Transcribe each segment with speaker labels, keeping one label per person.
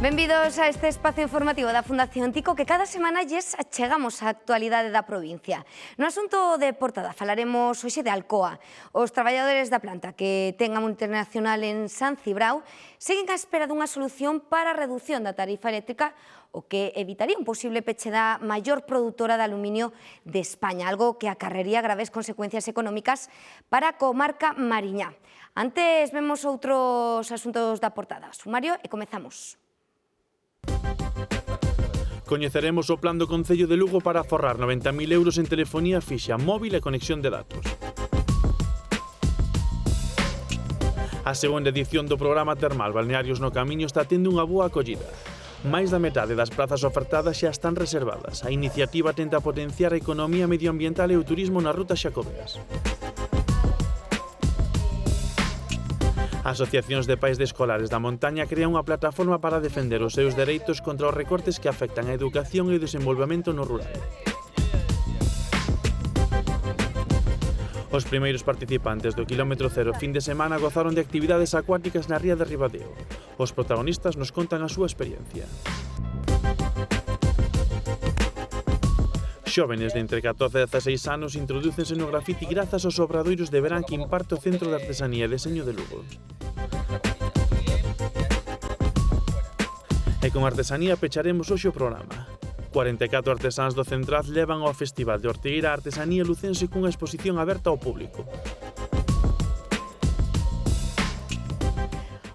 Speaker 1: Benvidos a este espacio informativo da Fundación Tico que cada semana lles achegamos a actualidade da provincia. No asunto de portada falaremos hoxe de Alcoa. Os traballadores da planta que ten a multinacional en San Cibrao seguen á espera dunha solución para a reducción da tarifa eléctrica, o que evitaría un posible peche da maior produtora de aluminio de España, algo que acarrería graves consecuencias económicas para a comarca mariñá. Antes vemos outros asuntos da portada. Sumario e comezamos.
Speaker 2: Coñeceremos o plan do Concello de Lugo para aforrar 90.000 euros en telefonía fixa, móvil e conexión de datos. A segunda edición do programa termal Balnearios no Camiño está tendo unha boa acollida. Mais da metade das plazas ofertadas xa están reservadas. A iniciativa tenta potenciar a economía medioambiental e o turismo nas rutas xacobeas. Asociacións de pais de escolares da montaña crean unha plataforma para defender os seus dereitos contra os recortes que afectan a educación e o desenvolvemento no rural. Os primeiros participantes do Kilómetro Cero fin de semana gozaron de actividades acuáticas na ría de Ribadeo. Os protagonistas nos contan a súa experiencia. Xóvenes de entre 14 e 16 anos introdúcense no grafiti grazas aos obradoiros de verán que imparte o Centro de Artesanía e Deseño de Lugo. E con artesanía pecharemos hoxe o programa. 44 artesáns do Centraz levan ao Festival de Ortigueira a artesanía lucense cunha exposición aberta ao público.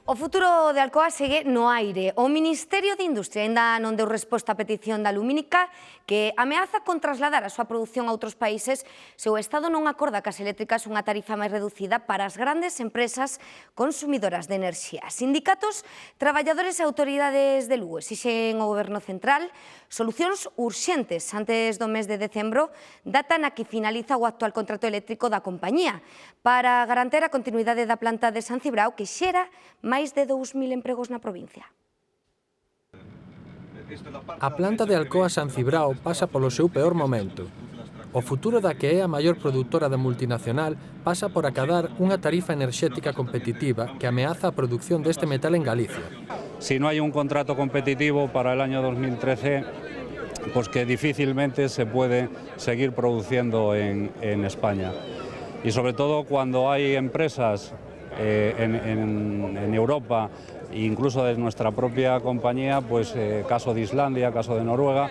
Speaker 1: O futuro de Alcoa segue no aire. O Ministerio de Industria ainda non deu resposta á petición da Lumínica que ameaza con trasladar a súa produción a outros países se o Estado non acorda cas eléctricas unha tarifa máis reducida para as grandes empresas consumidoras de enerxía. Sindicatos, traballadores e autoridades de Lugo exixen ao Goberno Central solucións urxentes antes do mes de decembro, data na que finaliza o actual contrato eléctrico da compañía, para garantir a continuidade da planta de San Cibrao que xera máis de 2.000 empregos na provincia.
Speaker 3: A planta de Alcoa San Cibrao pasa polo seu peor momento. O futuro da que é a maior produtora da multinacional pasa por acadar unha tarifa enerxética competitiva que ameaza a produción deste metal en Galicia.
Speaker 4: Si no hay un contrato competitivo para el año 2013, pues que difícilmente se puede seguir produciendo en España. Y sobre todo cuando hay empresas en Europa, incluso de nuestra propia compañía, pues caso de Islandia, caso de Noruega,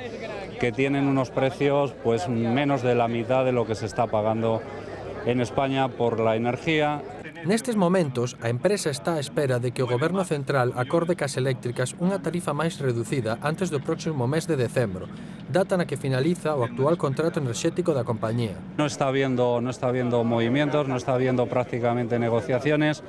Speaker 4: que tienen unos precios pues menos de la mitad de lo que se está pagando en España por la energía.
Speaker 3: Nestes momentos, a empresa está á espera de que o Goberno Central acorde cas eléctricas unha tarifa máis reducida antes do próximo mes de decembro, data na que finaliza o actual contrato enerxético da compañía.
Speaker 4: No está habiendo movimientos, no está habiendo prácticamente negociaciones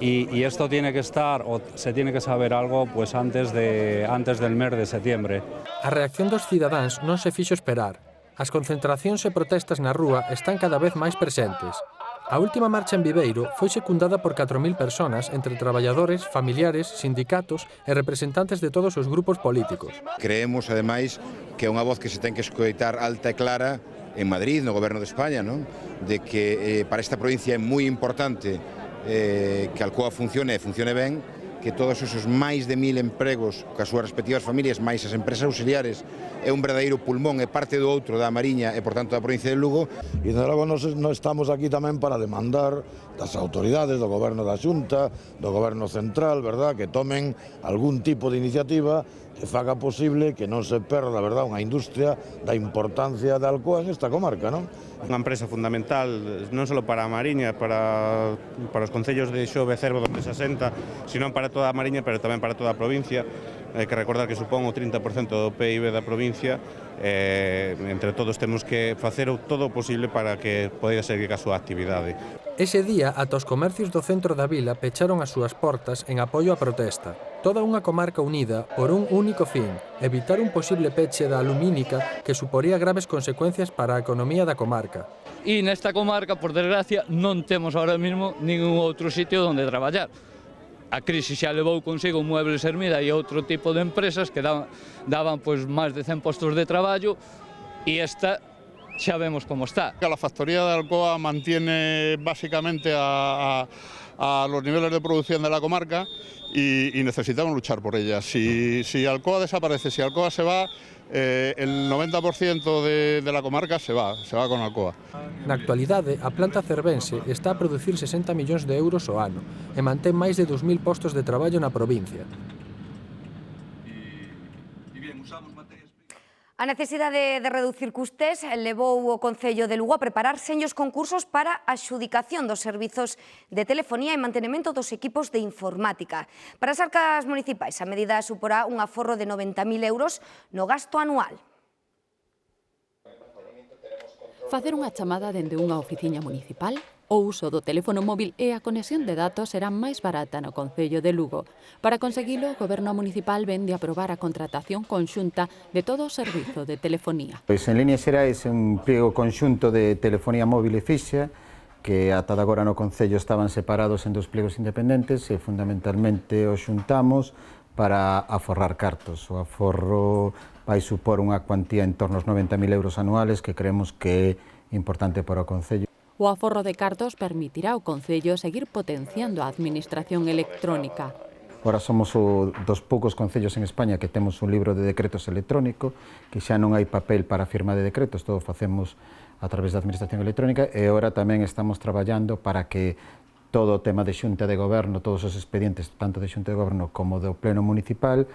Speaker 4: y esto tiene que estar, o se tiene que saber algo pues antes del mes de septiembre.
Speaker 3: A reacción dos cidadáns non se fixo esperar. As concentracións e protestas na rúa están cada vez máis presentes. A última marcha en Viveiro foi secundada por 4.000 personas entre traballadores, familiares, sindicatos e representantes de todos os grupos políticos.
Speaker 5: Creemos, ademais, que é unha voz que se ten que escoitar alta e clara en Madrid, no Goberno de España, non? De que para esta provincia é moi importante que Alcoa funcione e funcione ben, que todos esos máis de 1.000 empregos cas súas respectivas familias, máis as empresas auxiliares, é un verdadeiro pulmón e parte do outro da Mariña e, por tanto, da provincia de Lugo.
Speaker 6: E, desde logo, nós estamos aquí tamén para demandar das autoridades, do Goberno da Xunta, do Goberno Central, verdad, que tomen algún tipo de iniciativa que faga posible que non se perda, verdad, unha industria da importancia de Alcoa en esta comarca, non?
Speaker 7: Unha empresa fundamental non só para a Mariña, para os concellos de Xove e Cervo donde se asenta, sino para toda a Mariña, pero tamén para toda a provincia. Hai que recordar que supón o 30% do PIB da provincia. Entre todos temos que facer todo o posible para que poida seguir a súa actividade.
Speaker 3: Ese día, ata os comercios do centro da vila pecharon as súas portas en apoio á protesta. Toda unha comarca unida por un único fin, evitar un posible peche da Lumínica que suporía graves consecuencias para a economía da comarca.
Speaker 8: E nesta comarca, por desgracia, non temos ahora mesmo ningún outro sitio onde traballar. A crise xa levou consigo Muebles Hermida e outro tipo de empresas que daban pois máis de 100 postos de traballo e esta xa vemos como está.
Speaker 9: La factoría de Alcoa mantiene básicamente a a los niveles de producción de la comarca y necesitamos luchar por ella. Si Alcoa desaparece, si Alcoa se va, el 90% de la comarca se va con Alcoa.
Speaker 3: Na actualidade, a planta cervense está a producir 60 millóns de euros ao ano e mantén máis de 2.000 postos de traballo na provincia.
Speaker 1: A necesidade de reducir custes levou o Concello de Lugo a preparar seños concursos para a adxudicación dos servizos de telefonía e mantenimento dos equipos de informática. Para as arcas municipais, a medida suporá un aforro de 90.000 euros no gasto anual.
Speaker 10: Facer unha chamada dende unha oficina municipal, o uso do teléfono móvil e a conexión de datos será máis barata no Concello de Lugo. Para conseguilo, o Goberno Municipal vende a aprobar a contratación conxunta de todo o servizo de telefonía.
Speaker 11: Pois en líneas xerais un pliego conxunto de telefonía móvil e fixa que ata agora no Concello estaban separados en dos pliegos independentes e fundamentalmente os xuntamos para aforrar cartos. O aforro vai supor unha cuantía en torno aos 90.000 euros anuales que creemos que é importante para o Concello.
Speaker 10: O aforro de cartos permitirá ao Concello seguir potenciando a administración electrónica.
Speaker 11: Ora somos dos poucos concellos en España que temos un libro de decretos electrónico, que xa non hai papel para firma de decretos, todo facemos a través da administración electrónica e ora tamén estamos traballando para que todo o tema de xunta de goberno, todos os expedientes, tanto de xunta de goberno como do pleno municipal,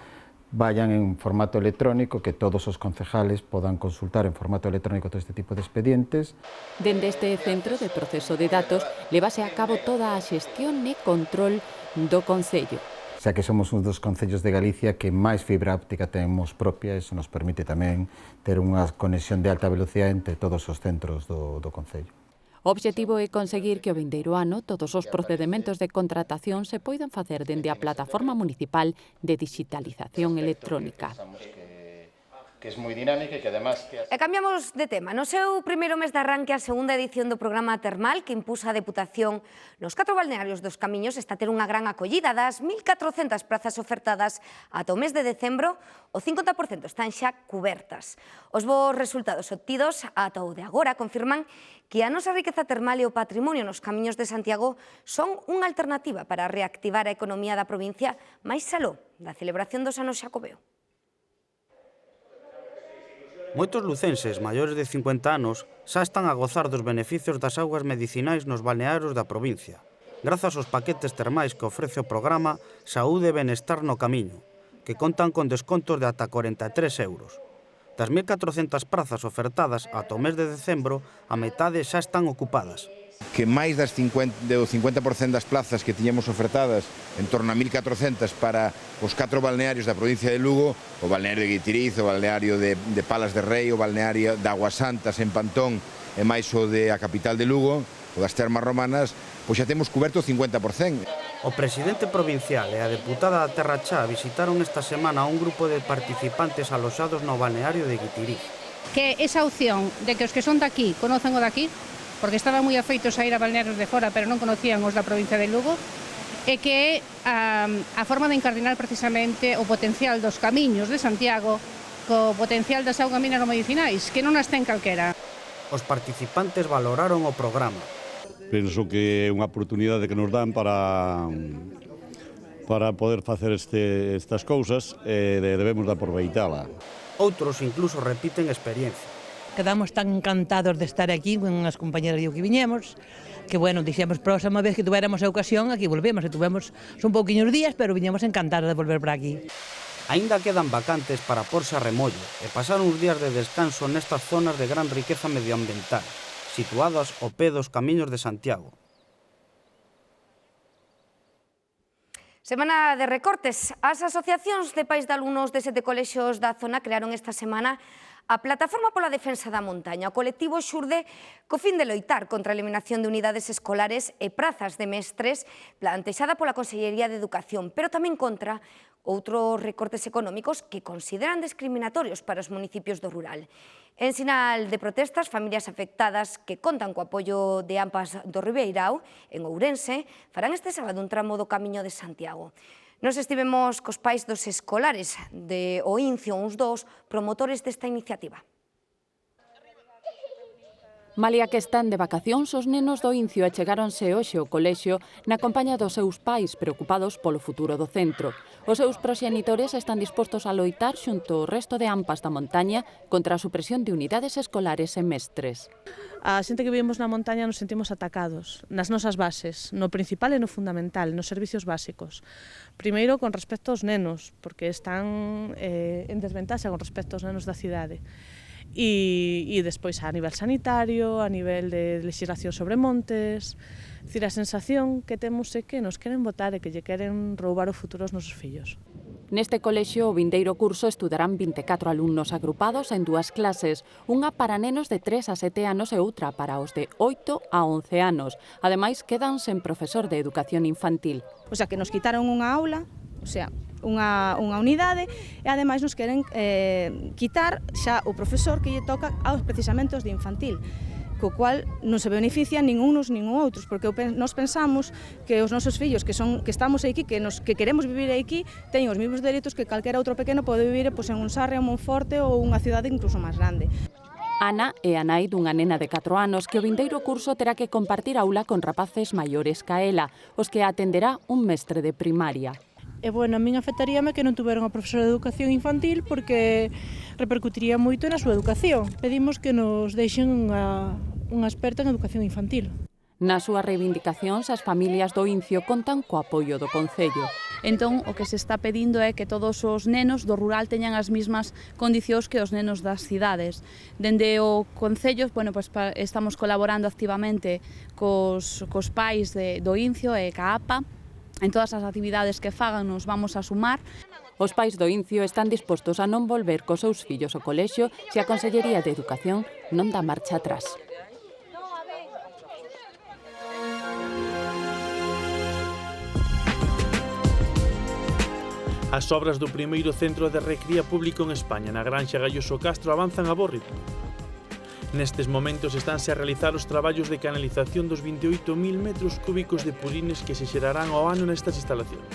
Speaker 11: vayan en formato electrónico, que todos os concejales podan consultar en formato electrónico todo este tipo de expedientes.
Speaker 10: Dende este centro de proceso de datos, levase a cabo toda a xestión e control do Concello.
Speaker 11: Xa que somos un dos concellos de Galicia que máis fibra óptica temos propia, iso nos permite tamén ter unha conexión de alta velocidade entre todos os centros do Concello.
Speaker 10: O obxectivo é conseguir que o vindeiro ano todos os procedementos de contratación se poidan facer dende a Plataforma Municipal de Digitalización Electrónica.
Speaker 11: Que é moi dinámica e que además...
Speaker 1: E cambiamos de tema. No seu primeiro mes de arranque, a segunda edición do programa termal que impusa a Deputación nos 4 balnearios dos Camiños está a ter unha gran acollida. Das 1.400 prazas ofertadas ata o mes de decembro, o 50% están xa cubertas. Os bons resultados obtidos ata o de agora confirman que a nosa riqueza termal e o patrimonio nos Camiños de Santiago son unha alternativa para reactivar a economía da provincia máis aló da celebración dos anos Xacobeo.
Speaker 12: Moitos lucenses maiores de 50 anos xa están a gozar dos beneficios das augas medicinais nos balnearios da provincia, grazas aos paquetes termais que ofrece o programa Saúde e Benestar no Camiño, que contan con descontos de ata 43 euros. Das 1.400 prazas ofertadas ata o mes de decembro, a metade xa están ocupadas.
Speaker 5: Que máis do 50% das plazas que tiñamos ofertadas, en torno a 1.400 para os 4 balnearios da provincia de Lugo, o balneario de Guitiriz, o balneario de Palas de Rei, o balneario de Aguas Santas en Pantón e máis o de a capital de Lugo, o das Termas Romanas, pois xa temos coberto o 50%.
Speaker 12: O presidente provincial e a deputada da Terra Chá visitaron esta semana a un grupo de participantes aloxados no balneario de Guitiriz.
Speaker 13: Que esa opción de que os que son daqui conozan o daqui, porque estaban moi afeitos a ir a balnearios de fora, pero non conocían os da provincia de Lugo, e que a forma de encardinar precisamente o potencial dos camiños de Santiago co potencial das augas mineromedicinais, que non as ten calquera.
Speaker 12: Os participantes valoraron o programa.
Speaker 14: Penso que é unha oportunidade que nos dan para poder facer estas cousas e debemos de aproveitala.
Speaker 12: Outros incluso repiten experiencia.
Speaker 15: Quedamos tan encantados de estar aquí con as compañeras que viñemos, que, bueno, dixemos próxima vez que tuviéramos a ocasión, aquí volvemos, e tuvemos un pouquiños días, pero viñemos encantados de volver por aquí.
Speaker 12: Aínda quedan vacantes para porse a remollo e pasar uns días de descanso nestas zonas de gran riqueza medioambiental, situadas ao pé dos Camiños de Santiago.
Speaker 1: Semana de recortes. As asociacións de pais de alumnos de 7 colexios da zona crearon esta semana a Plataforma pola Defensa da Montaña. O colectivo xurde co fin de loitar contra a eliminación de unidades escolares e prazas de mestres plantexada pola Consellería de Educación, pero tamén contra outros recortes económicos que consideran discriminatorios para os municipios do rural. En sinal de protestas, familias afectadas que contan co apoio de AMPAs do Ribeirao, en Ourense, farán este sábado un tramo do Camiño de Santiago. Nos estivemos cos pais dos escolares de Oincio, uns dos promotores desta iniciativa.
Speaker 10: Malia que están de vacacións, os nenos do Incio achegáronse hoxe ao colexio na compañía dos seus pais preocupados polo futuro do centro. Os seus proxenitores están dispostos a loitar xunto ao resto de AMPAs da montaña contra a supresión de unidades escolares e mestres.
Speaker 16: A xente que vivimos na montaña nos sentimos atacados nas nosas bases, no principal e no fundamental, nos servicios básicos. Primeiro, con respecto aos nenos, porque están en desventaxa con respecto aos nenos da cidade. E despois a nivel sanitario, a nivel de legislación sobre montes. É dicir, a sensación que temos é que nos queren botar e que lle queren roubar o futuro aos nosos fillos.
Speaker 10: Neste colexio, o vindeiro curso estudarán 24 alumnos agrupados en dúas clases, unha para nenos de 3 a 7 anos e outra para os de 8 a 11 anos. Ademais, quedan sen profesor de educación infantil.
Speaker 17: O sea, que nos quitaron unha aula, o sea, unha unidade, e ademais nos queren quitar xa o profesor que lle toca aos precisamente os de infantil, co cual non se beneficia nin uns nin outros, porque nós pensamos que os nosos fillos que estamos aquí, que queremos vivir aquí, teñen os mesmos dereitos que calquera outro pequeno pode vivir en un Sarria, un Monforte ou unha cidade incluso máis grande.
Speaker 10: Ana é a nai dunha nena de 4 anos que o vindeiro curso terá que compartir aula con rapaces maiores ca ela, os que atenderá un mestre de primaria.
Speaker 16: E, bueno, a min afectaríame que non tuveron a profesora de educación infantil porque repercutiría moito na súa educación. Pedimos que nos deixen unha experta en educación infantil.
Speaker 10: Nas súas reivindicacións, as familias do Incio contan co apoio do Concello.
Speaker 18: Entón, o que se está pedindo é que todos os nenos do rural teñan as mesmas condicións que os nenos das cidades. Dende o Concello, bueno, pues, estamos colaborando activamente cos pais do Incio e ca APA. En todas as actividades que fagan nos vamos a sumar.
Speaker 10: Os pais do Incio están dispostos a non volver cos seus fillos ao colexio se a Consellería de Educación non dá marcha atrás.
Speaker 2: As obras do primeiro centro de recría público en España na Granxa Galloso Castro avanzan a bo ritmo. Nestes momentos estánse a realizar os traballos de canalización dos 28.000 metros cúbicos de purines que se xerarán ao ano nestas instalacións.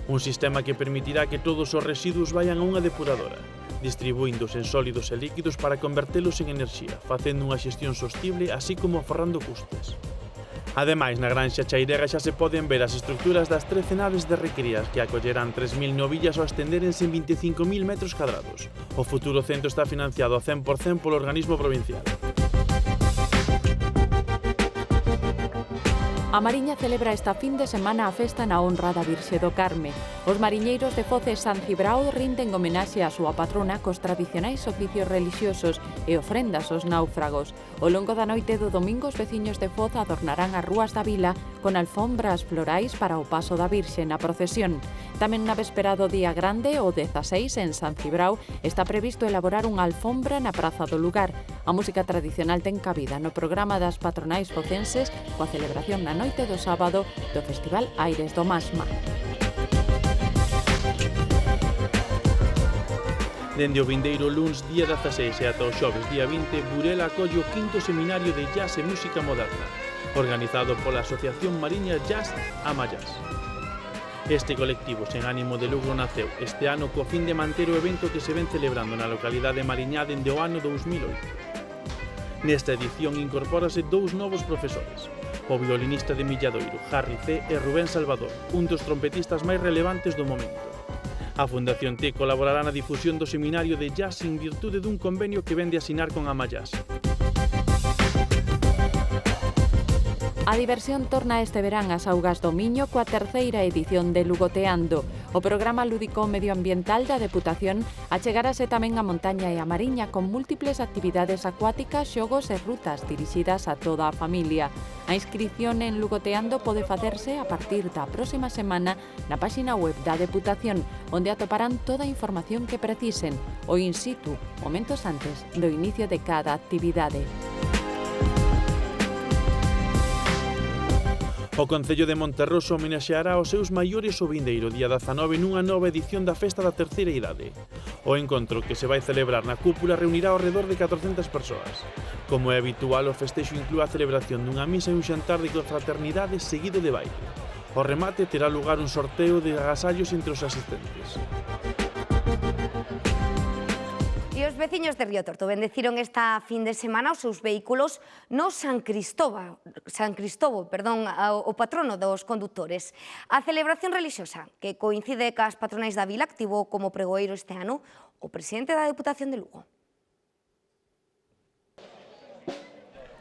Speaker 2: Un sistema que permitirá que todos os residuos vayan a unha depuradora, distribuíndos en sólidos e líquidos para convertelos en enerxía, facendo unha xestión sostible así como aforrando custes. Ademais, na Granxa Chairega xa se poden ver as estructuras das 13 naves de recrías que acollerán 3.000 novillas ao estenderense en 25.000 metros cadrados. O futuro centro está financiado ao 100% polo organismo provincial.
Speaker 10: A Mariña celebra esta fin de semana a festa na honra da Virxe do Carme. Os mariñeiros de Foz e San Cibrao rinden homenaxe á súa patrona cos tradicionais oficios relixiosos e ofrendas aos náufragos. Ao longo da noite do domingo, os veciños de Foz adornarán as rúas da vila con alfombras florais para o paso da Virxe na procesión. Tamén na véspera do día grande, o 16, en San Cibrao, está previsto elaborar unha alfombra na praza do lugar. A música tradicional ten cabida no programa das patronais focenses coa celebración na noite do sábado do Festival Aires do Masma.
Speaker 2: Dende o vindeiro luns día 16 e ata o xoves día 20, Burela acolle o 5º seminario de jazz e música moderna, organizado pola Asociación Mariña Jazz Amayas. Este colectivo sen ánimo de lucro naceu este ano co fin de manter o evento que se ven celebrando na localidade mariñá dende o ano 2008. Nesta edición incorpórase 2 novos profesores, o violinista de Milladoiro, Harry C. e Rubén Salvador, un dos trompetistas máis relevantes do momento. A Fundación T colaborará na difusión do seminario de jazz en virtude dun convenio que vende asinar con Amayas.
Speaker 10: A diversión torna este verán as augas do Miño coa terceira edición de Lugoteando. O programa lúdico medioambiental da Deputación achegarase tamén a montaña e a mariña con múltiples actividades acuáticas, xogos e rutas dirixidas a toda a familia. A inscripción en Lugoteando pode facerse a partir da próxima semana na páxina web da Deputación, onde atoparán toda a información que precisen, o in situ, momentos antes do inicio de cada actividade.
Speaker 2: O Concello de Monterroso homenaxeará aos seus maiores o vindeiro día 19 nunha nova edición da Festa da Terceira Idade. O encontro que se vai celebrar na cúpula reunirá ao redor de 400 persoas. Como é habitual, o festexo inclúe a celebración dunha misa e un xantar de confraternidade seguido de baile. Ao remate terá lugar un sorteo de agasallos entre os asistentes.
Speaker 1: E os veciños de Río Torto bendeciron esta fin de semana os seus vehículos no San Cristóbal, o patrono dos condutores. A celebración religiosa, que coincide cas patronais da vila, activou como pregoeiro este ano o presidente da Deputación de Lugo.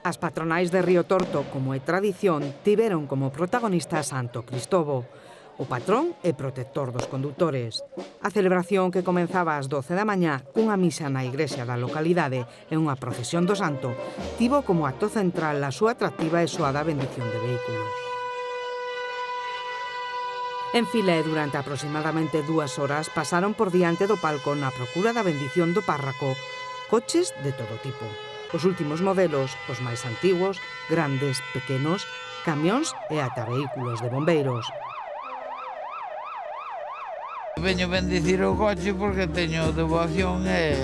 Speaker 19: As patronais de Río Torto, como é tradición, tiveron como protagonista a Santo Cristóbal, o patrón e protector dos condutores. A celebración, que comenzaba ás 12 da mañá cunha misa na igrexa da localidade e unha procesión do santo, tivo como acto central a súa atractiva e soada bendición de vehículos. En fila e durante aproximadamente 2 horas pasaron por diante do palco na procura da bendición do párraco coches de todo tipo. Os últimos modelos, os máis antigos, grandes, pequenos, camións e ata vehículos de bombeiros.
Speaker 20: Veño bendicir o coche porque teño devoción e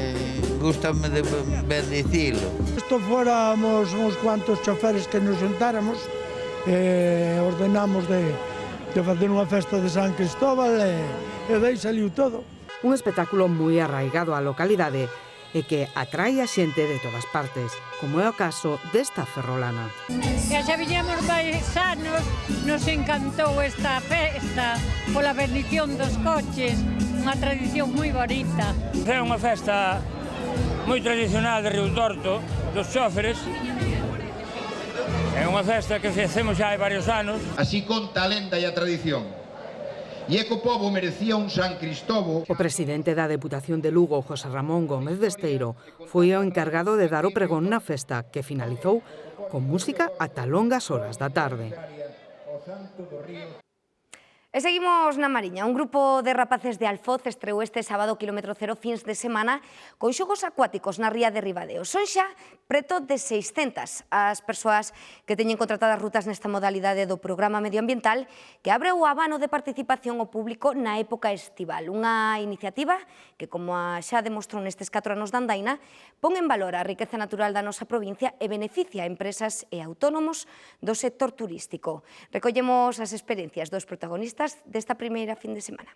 Speaker 20: gustame de bendicilo.
Speaker 21: Isto fóramos uns cuantos choferes que nos juntáramos e ordenamos de facer unha festa de San Cristóbal e dai saliu todo.
Speaker 19: Un espectáculo moi arraigado á localidade e que atrae a xente de todas partes, como é o caso desta ferrolana.
Speaker 22: E xa viñamos máis anos, nos encantou esta festa pola bendición dos coches, unha tradición moi bonita.
Speaker 23: É unha festa moi tradicional de Río Torto, dos xóferes. É unha festa que facemos xa hai varios anos.
Speaker 24: Así conta a lenda e a tradición. E é que o pobo merecía un San Cristóbal.
Speaker 19: O presidente da Deputación de Lugo, José Ramón Gómez Besteiro, foi o encargado de dar o pregón na festa, que finalizou con música ata longas horas da tarde.
Speaker 1: E seguimos na Mariña. Un grupo de rapaces de Alfoz estreou este sábado quilómetro cero fins de semana con xogos acuáticos na ría de Ribadeo. Son xa preto de 600 as persoas que teñen contratadas rutas nesta modalidade do programa medioambiental que abre o abano de participación ao público na época estival. Unha iniciativa que, como xa demostrou nestes 4 anos de andaina, pon en valor a riqueza natural da nosa provincia e beneficia a empresas e autónomos do sector turístico. Recollemos as experiencias dos protagonistas desta primeira fin de semana.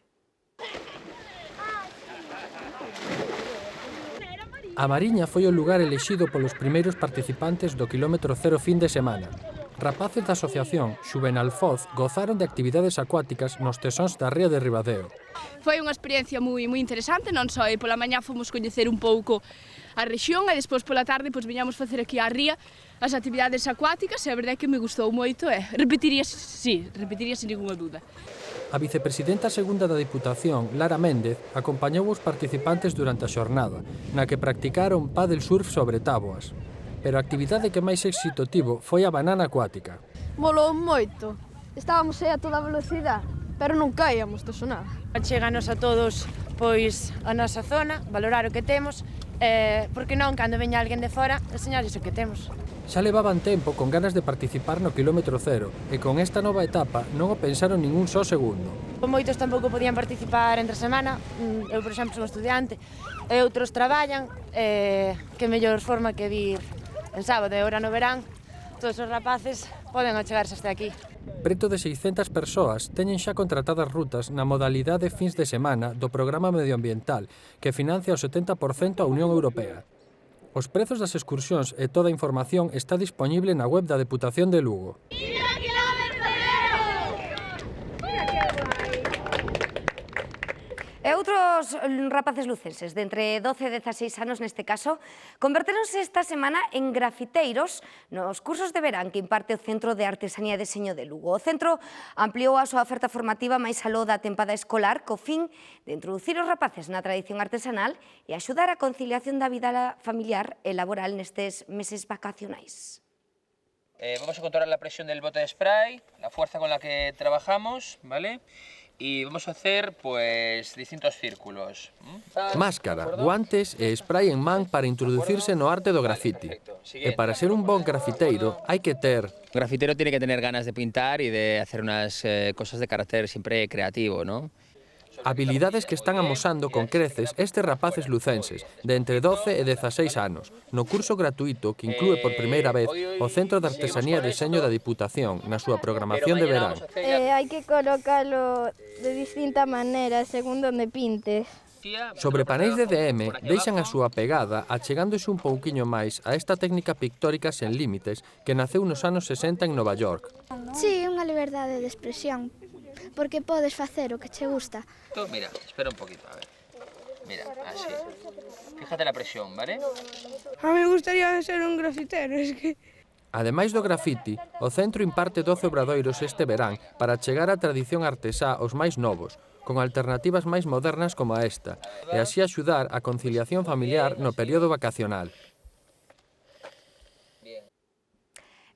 Speaker 3: A Mariña foi o lugar elixido polos primeiros participantes do quilómetro cero fin de semana. Rapaces da asociación Xuvenal Foz gozaron de actividades acuáticas nos tesóns da ría de Ribadeo.
Speaker 25: Foi unha experiencia moi interesante, non só pola mañá fomos coñecer un pouco a rexión e despois pola tarde viñamos facer aquí á ría as actividades acuáticas e a verdade é que me gustou moito e repetiría sin ninguna dúda.
Speaker 3: A vicepresidenta segunda da Diputación, Lara Méndez, acompañou os participantes durante a xornada, na que practicaron pádel surf sobre táboas. Pero a actividade que máis éxito tivo foi a banana acuática.
Speaker 26: Molou moito. Estábamos aí a toda velocidade, pero non caíamos, toso nada.
Speaker 27: Cheganos a todos a nosa zona, valorar o que temos, porque non, cando veña alguén de fora, enseñarles o que temos.
Speaker 3: Xa levaban tempo con ganas de participar no quilómetro cero e con esta nova etapa non o pensaron ningún só segundo.
Speaker 27: Moitos tampouco podían participar entre semana, eu, por exemplo, son estudiante, e outros traballan, que mellor forma que vir en sábado e ora no verán, todos os rapaces poden achegarse hasta aquí.
Speaker 3: Preto de 600 persoas teñen xa contratadas rutas na modalidade fins de semana do programa medioambiental que financia o 70% a Unión Europea. Os prezos das excursións e toda a información está disponible na web da Deputación de Lugo.
Speaker 1: E outros rapaces lucenses, de entre 12 e 16 anos neste caso, convertéronse esta semana en grafiteiros nos cursos de verán que imparte o Centro de Artesanía e Deseño de Lugo. O centro ampliou a súa oferta formativa máis aló da tempada escolar co fin de introducir os rapaces na tradición artesanal e axudar a conciliación da vida familiar e laboral nestes meses vacacionais.
Speaker 28: Vamos a controlar la presión del bote de spray, la fuerza con la que trabajamos, ¿vale? Y vamos a hacer, pues, distintos círculos.
Speaker 3: Máscara, guantes e spray en man para introducirse no arte do grafiti. E para ser un bon grafiteiro hai que ter...
Speaker 28: Un grafitero tiene que tener ganas de pintar y de hacer unas cosas de carácter siempre creativo, ¿no?
Speaker 3: Habilidades que están amosando con creces estes rapaces lucenses de entre 12 e 16 anos no curso gratuito que inclúe por primeira vez o Centro de Artesanía e Deseño da Diputación na súa programación de verán.
Speaker 26: Hai que colocalo de distinta maneira, segundo onde pintes.
Speaker 28: decía...
Speaker 3: Sobre paneis de DM, deixan a súa pegada achegándose un pouquiño máis a esta técnica pictórica sen límites que naceu nos anos 60 en Nova York.
Speaker 26: Sí, unha liberdade de expresión, porque podes facer o que che gusta.
Speaker 28: Tú, mira, espera un poquito, a ver. Mira, así. Fíjate la presión, ¿vale?
Speaker 26: A mí gustaría ser un grafitero, es que...
Speaker 3: Ademais do grafiti, o centro imparte 12 obradoiros este verán para chegar a tradición artesá aos máis novos, con alternativas máis modernas como a esta, e así axudar a conciliación familiar no período vacacional.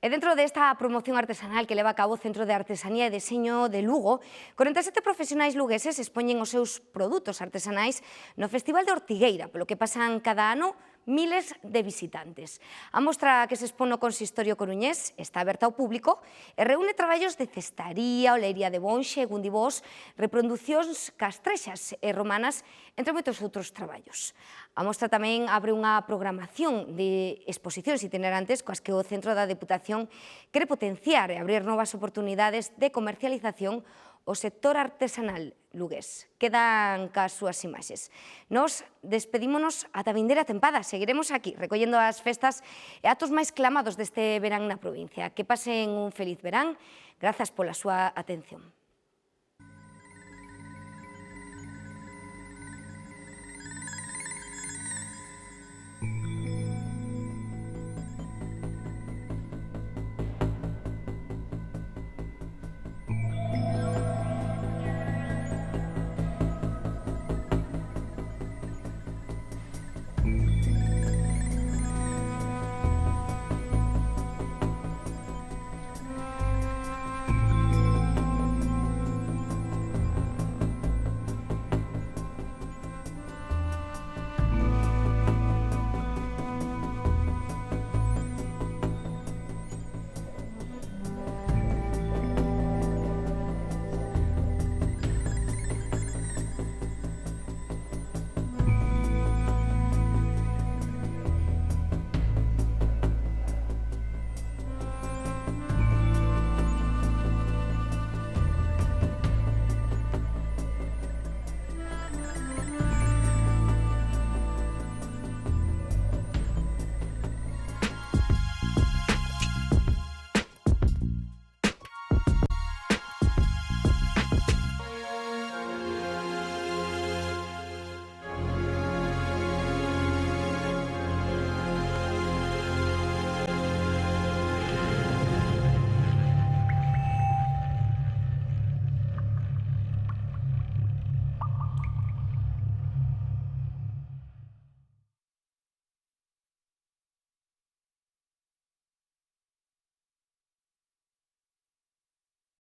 Speaker 1: E dentro desta promoción artesanal que leva a cabo o Centro de Artesanía e Deseño de Lugo, 47 profesionais lugueses expoñen os seus produtos artesanais no Festival de Ortigueira, polo que pasan cada ano miles de visitantes. A mostra que se expón no Consistorio coruñés está aberta ao público e reúne traballos de cestaría, olería de Bonxe, Gundibós, reproduccións castrexas e romanas, entre moitos outros traballos. A mostra tamén abre unha programación de exposicións itinerantes coas que o Centro da Deputación quere potenciar e abrir novas oportunidades de comercialización o sector artesanal lugués. Quedan cas súas imaxes. Nos despedímonos ata vindeira tempada. Seguiremos aquí, recollendo as festas e actos máis clamados deste verán na provincia. Que pasen un feliz verán. Grazas pola súa atención.